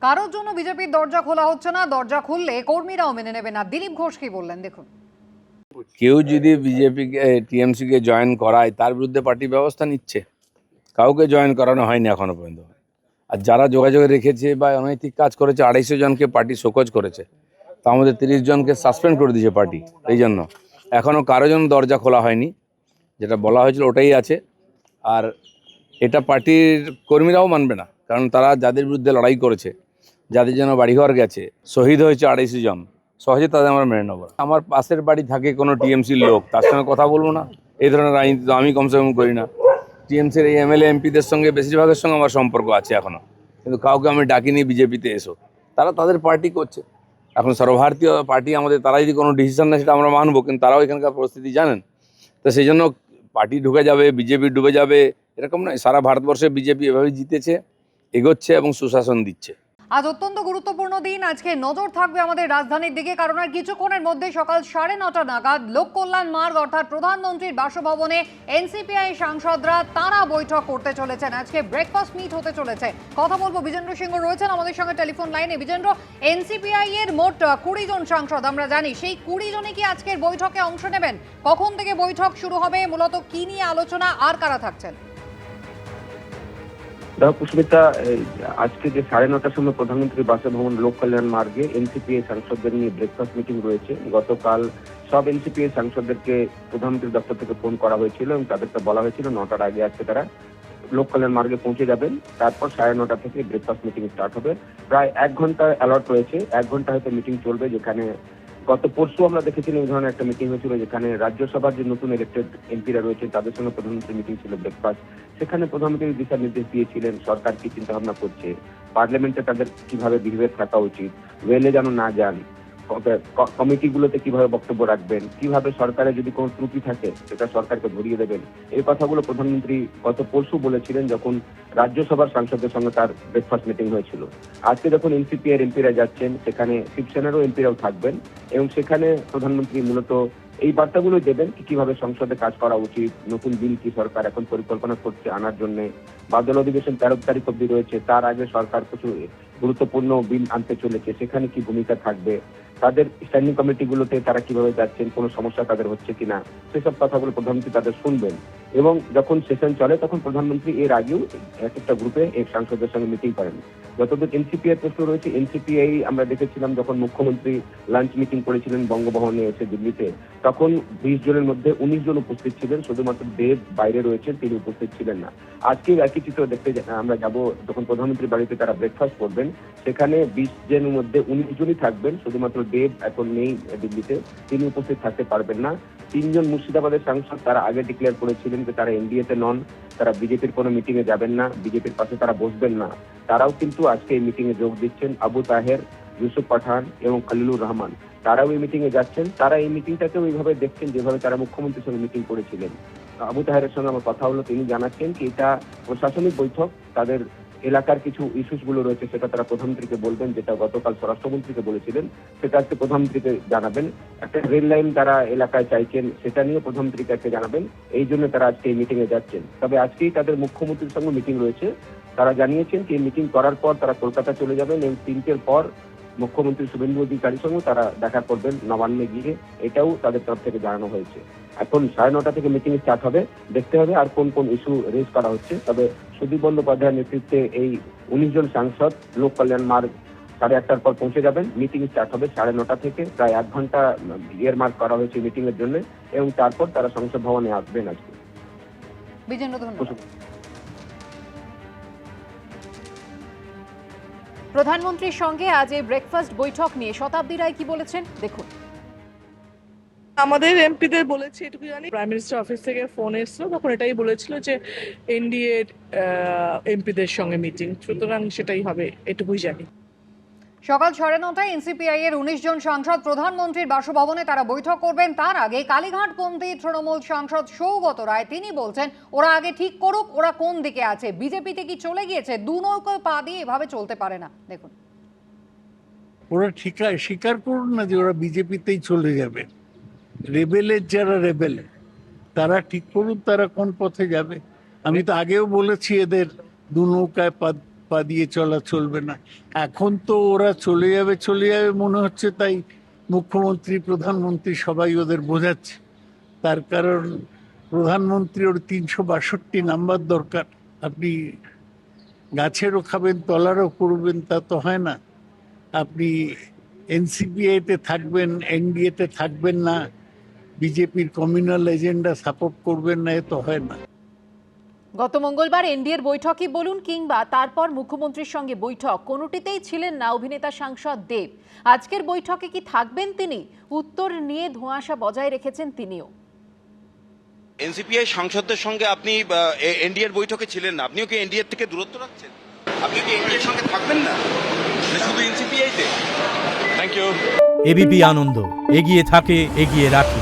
কারোর জন্য বিজেপির দরজা খোলা হচ্ছে না, দরজা খুললে কর্মীরাও মেনে নেবে না। দিলীপ ঘোষ কি বললেন দেখুন। কেউ যদি বিজেপিকে টিএমসিকে জয়েন করায় তার বিরুদ্ধে পার্টি ব্যবস্থা নিচ্ছে। কাউকে জয়েন করানো হয়নি এখনো পর্যন্ত। আর যারা যোগাযোগে রেখেছে বা অনৈতিক কাজ করেছে 250 জনকে পার্টি শোকজ করেছে, তার মধ্যে 30 জনকে সাসপেন্ড করে দিয়েছে পার্টি। এই জন্য এখনও কারো জন্য দরজা খোলা হয়নি, যেটা বলা হয়েছিল ওটাই আছে। আর এটা পার্টির কর্মীরাও মানবে না, কারণ তারা যাদের বিরুদ্ধে লড়াই করেছে, যাদের জন্য বাড়িঘর গেছে, শহীদ হয়েছে 250 জন, সহজে তাদের আমরা মেনে নেবো। আমার পাশের বাড়ি থাকে কোনো টিএমসির লোক, তার সঙ্গে কথা বলবো না? এই ধরনের রাজনীতি তো আমি কমসে কম করি না। টিএমসির এই এমএলএ এমপিদের সঙ্গে বেশিরভাগের সঙ্গে আমার সম্পর্ক আছে এখনও, কিন্তু কাউকে আমি ডাকিনি বিজেপিতে এসো। তারা তাদের পার্টি করছে। এখন সর্বভারতীয় পার্টি আমাদের, তারা যদি কোনো ডিসিশন নেয় সেটা আমরা মানবো, কিন্তু তারাও এখানকার পরিস্থিতি জানেন। তো সেই জন্য পার্টি ঢুকে যাবে, বিজেপি ডুবে যাবে এরকম নয়। সারা ভারতবর্ষে বিজেপি এভাবে জিতেছে, এগোচ্ছে এবং সুশাসন দিচ্ছে। আজ অত্যন্ত গুরুত্বপূর্ণ দিন। আজকে নজর থাকবে আমাদের রাজধানীর দিকে, কারণ আর কিছুক্ষণের মধ্যে সকাল 9:30 নাগাদ লোক কল্যাণ মার্গ অর্থাৎ প্রধানমন্ত্রীর বাসভবনে এনসিপিআই সাংসদরা তারা বৈঠক করতে চলেছেন। আজকে ব্রেকফাস্ট মিট হতে চলেছে। কথা বলবো, বিজেন্দ্র সিংহ রয়েছেন আমাদের সঙ্গে টেলিফোন লাইনে। বিজেন্দ্র, এনসিপিআই এর মোট 20 জন সাংসদ আমরা জানি, সেই 20 জনই কি আজকের বৈঠকে অংশ নেবেন? কখন থেকে বৈঠক শুরু হবে, মূলত কি নিয়ে আলোচনা, আর কারা থাকছেন? পুষ্পিতা, আজকে যে 9:30টার সময় প্রধানমন্ত্রীর বাসভবন লোক কল্যাণ মার্গে এনসিপিআই সাংসদদের নিয়ে ব্রেকফাস্ট মিটিং রয়েছে। গতকাল সব এনসিপিআই সাংসদদেরকে প্রধানমন্ত্রীর দপ্তর থেকে ফোন করা হয়েছিল এবং তাদেরকে বলা হয়েছিল 9টার আগে আজকে তারা লোক কল্যাণ মার্গে পৌঁছে যাবেন। তারপর 9:30 থেকে ব্রেকফাস্ট মিটিং স্টার্ট হবে। প্রায় 1 ঘন্টা অ্যালট রয়েছে। 1 ঘন্টা হয়তো মিটিং চলবে, যেখানে গত পরশু আমরা দেখেছিলাম এই ধরনের একটা মিটিং হয়েছিল, যেখানে রাজ্যসভার যে নতুন ইলেক্টেড এমপিরা রয়েছে তাদের সঙ্গে প্রধানমন্ত্রী মিটিং ছিল ব্রেকফাস্ট। সেখানে প্রধানমন্ত্রী দিশা নির্দেশ দিয়েছিলেন সরকার কি চিন্তা ভাবনা করছে, পার্লামেন্টে তাদের কিভাবে বিহেভিয়ার থাকা উচিত, ওয়েলে যেন না যান, কমিটিগুলোতে কিভাবে বক্তব্য রাখবেন, কিভাবে সরকারের যদি কোনো ত্রুটি থাকে সেটা সরকারকে ধরিয়ে দেবেন। এই কথাগুলো প্রধানমন্ত্রী গত পরশু বলেছিলেন যখন রাজ্যসভার সাংসদদের সঙ্গে তার ব্রেকফাস্ট মিটিং হয়েছিল। আজকে যখন এনসিপি এর এমপিরা যাচ্ছেন, সেখানে শিবসেনারও এমপিরাও থাকবেন এবং সেখানে প্রধানমন্ত্রী মূলত এই বার্তাগুলো দেবেন কিভাবে সংসদে কাজ করা উচিত, নতুন বিল কি সরকার এখন পরিকল্পনা করছে আনার জন্য। বাদল অধিবেশন 13 তারিখ অব্দি রয়েছে, তার আগে সরকার কিছু গুরুত্বপূর্ণ বিল আনতে চলেছে, সেখানে কি ভূমিকা থাকবে, তাদের স্ট্যান্ডিং কমিটিগুলোতে তারা কিভাবে যাচ্ছেন, কোনো সমস্যা তাদের হচ্ছে কিনা, সেসব কথাগুলো প্রধানমন্ত্রী তাদের শুনবেন। এবং যখন সেশন চলে তখন প্রধানমন্ত্রী এর আগেও এক একটা গ্রুপে এক সাংসদের সঙ্গে মিটিং করেন। যতদূর এনসিপি এর প্রশ্ন রয়েছে, এনসিপিআই আমরা দেখেছিলাম যখন মুখ্যমন্ত্রী লাঞ্চ মিটিং করেছিলেন বঙ্গভবনে এসে দিল্লিতে, তখন 20 জনের মধ্যে 19 জন উপস্থিত ছিলেন, শুধুমাত্র দেব বাইরে রয়েছেন, তিনি উপস্থিত ছিলেন না। আজকে একই চিত্র দেখতে আমরা যাব, যখন প্রধানমন্ত্রীর বাড়িতে তারা ব্রেকফাস্ট করবেন, সেখানে 20 জনের মধ্যে 19 জনই থাকবেন, শুধুমাত্র দেব এখন নেই দিল্লিতে, তিনি উপস্থিত থাকতে পারবেন না। 3 জন মুর্শিদাবাদের সাংসদ তারা আগে ডিক্লেয়ার করেছিলেন যে তারা এনডিএতে নন, তারা বিজেপির কোনো মিটিং এ যাবেন না, বিজেপির পাশে তারা বসবেন না। তারাও কিন্তু আজকে এই মিটিং এ যোগ দিচ্ছেন। আবু তাহের, ইউসুফ পাঠান এবং খলিলুর রহমান, তারাও এই মিটিং এ যাচ্ছেন। তারা এই মিটিংটাকেও এইভাবে দেখছেন যেভাবে তারা মুখ্যমন্ত্রীর সঙ্গে মিটিং করেছিলেন। আবু তাহেরের সঙ্গে আমার কথা হলো, তিনি জানাচ্ছেন কি এটা প্রশাসনিক বৈঠক, তাদের এলাকার কিছু ইস্যুস গুলো রয়েছে সেটা তারা প্রধানমন্ত্রীকে বলবেন, যেটা গতকাল স্বরাষ্ট্রমন্ত্রীকে বলেছিলেন, সেটা আজকে প্রধানমন্ত্রীকে জানাবেন। একটা রেল লাইন তারা এলাকায় চাইছেন, সেটা নিয়ে প্রধানমন্ত্রীকে আজকে জানাবেন। এই জন্য তারা আজকে এই মিটিং এ যাচ্ছেন। তবে আজকেই তাদের মুখ্যমন্ত্রীর সঙ্গে মিটিং রয়েছে। তারা জানিয়েছেন যে মিটিং করার পর তারা কলকাতা চলে যাবেন এবং 3টের পর মুখ্যমন্ত্রী শুভেন্দু অধিকারীর সঙ্গে তারা দেখা করবেন নবান্নে গিয়ে, এটাও তাদের তরফ থেকে জানানো হয়েছে। এখন 9:30 থেকে মিটিং স্টার্ট হবে, দেখতে হবে আর কোন কোন ইস্যু রেজ করা হচ্ছে। তবে সুদীপ বন্দ্যোপাধ্যায়ের নেতৃত্বে এই 19 জন সাংসদ লোক কল্যাণ মার্গ 8:30টার পর পৌঁছে যাবেন। মিটিং স্টার্ট হবে 9:30 থেকে, প্রায় 1 ঘন্টা ইয়ার মার্ক করা হয়েছে মিটিং এর জন্য, এবং তারপর তারা সংসদ ভবনে আসবেন আজকে। বিজেন্দ্র, ধন্যবাদ। প্রধানমন্ত্রীর সঙ্গে আজ এই ব্রেকফাস্ট বৈঠক নিয়ে শতাব্দী রায় কি বলেছেন দেখুন। আমাদের এমপিদের বলেছে এটুকু জানি, প্রাইম মিনিস্টার অফিস থেকে ফোন এসেছিল, তখন এটাই বলেছিল যে এনডিএ এমপিদের সঙ্গে মিটিং, সুতরাং সেটাই হবে, এটুকুই জানি। সকাল 9:30টায় এনসিপিআই এর 19 জন সাংসদ প্রধানমন্ত্রীর বাসভবনে তারা বৈঠক করবেন। তার আগে কালীঘাটপন্থী তৃণমূল সাংসদ সৌগত রায় তিনি বলছেন ওরা আগে ঠিক করুক ওরা কোন দিকে আছে, বিজেপিতে কি চলে গিয়েছে, দু নৌকোয় পা দিয়ে এভাবে চলতে পারে না। দেখুন, ওরা স্বীকার করুন না যে ওরা বিজেপিতেই চলে যাবে। রেবেলের যারা রেবেল তারা ঠিক করুন তারা কোন পথে যাবে। আমি তো আগেও বলেছি এদের দু নৌকায় পা পা দিয়ে চলা চলবে না। এখন তো ওরা চলে যাবে মনে হচ্ছে, তাই মুখ্যমন্ত্রী প্রধানমন্ত্রী সবাই ওদের বোঝাচ্ছে। তার কারণ প্রধানমন্ত্রী ওর 362 নাম্বার দরকার। আপনি গাছেরও খাবেন তলারও করবেন, তা তো হয় না। আপনি এনসিপিআইতে থাকবেন, এনডিএতে থাকবেন না, বিজেপির কমিউনাল এজেন্ডা সাপোর্ট করবেন না, এ তো হয় না। গত মঙ্গলবার এনডিএর বৈঠকই বলুন কিংবা তারপর মুখ্যমন্ত্রীর সঙ্গে বৈঠক, কোনোটিতেই ছিলেন না অভিনেতা সাংসদ দেব। আজকের বৈঠকে কি থাকবেন তিনি? উত্তর নিয়ে ধোঁয়াশা বজায় রেখেছেন তিনিও। এনসিপিআই সাংসদদের সঙ্গে আপনি এনডিএর বৈঠকে ছিলেন না, আপনিও কি এনডিএর থেকে দূরত্ব রাখছেন? আপনি কি এনডিএর সঙ্গে থাকবেন না, শুধু এনসিপিআইতে? Thank you. এবিপি আনন্দ, এগিয়ে থাকে, এগিয়ে রাখে।